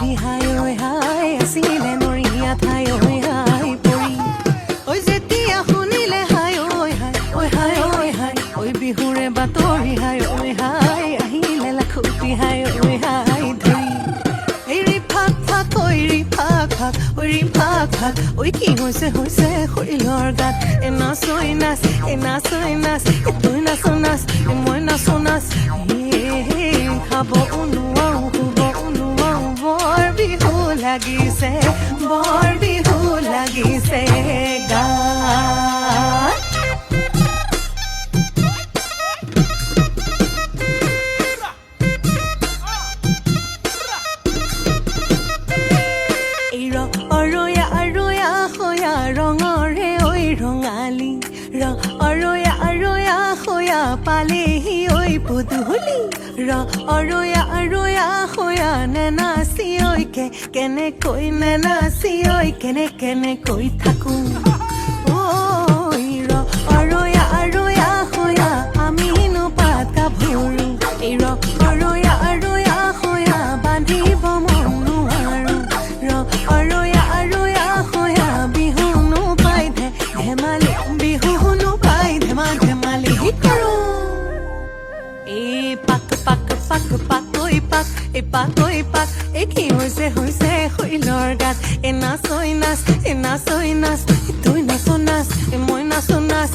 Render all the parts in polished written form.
পৰি হাই ঐ হাই আছিলে নৰিয়া ঠাই ঐ হাই পৰি ঐ যেতিয়া শুনিলে হাই ঐ হাই ঐ হাই ঐ হাই ঐ বিহুৰে বাতৰি হাই ঐ হাই আহিলে লাখুটি হাই ঐ হাই ধৰি এৰি ফাক ফাক ঐ ৰি ফাক ফাক ঐ ৰি ফাক ফাক ঐ কি হৈছে হৈছে শৰীৰৰ গাত এ নাচ ঐ নাচ এ নাচ ঐ নাচ এ তুই নাচ নাচ এ মই নাচ নাচ খাব নোৱাৰো শুব নোৱাৰো বৰ বিহু লাগিছে গাত অৰয়া অৰয়া হয়া ৰঙৰে ঐ ৰঙালী অৰয়া অৰয়া হয়া পালেহি ঐ পদূলি অৰয়া অৰয়া হয়া নেনাচি ঐ কেনেকৈ নেনাচি ঐ কেনেকৈ থাকো অৰয়া অৰয়া হয়া আমিনো পাত গাভৰু অৰয়া অৰয়া হয়া বান্ধিব মন নোৱাৰো অৰয়া অৰয়া হয়া বিহুনো পাই ধেমালি বিহুনো পাই ধেমালি কৰো এই পাক পাক পাক পাক ঐ পাক এই পাক ঐ পাক এই কি হৈছে হৈছে শৈলৰ গাত এ নাচ ঐ নাচ এ নাচ ঐ নাচ তুই নাচ নাচ এ মই নাচ নাচ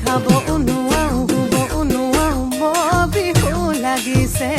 খাব নোৱাৰো শুব নোৱাৰো বৰ বিহু লাগিছে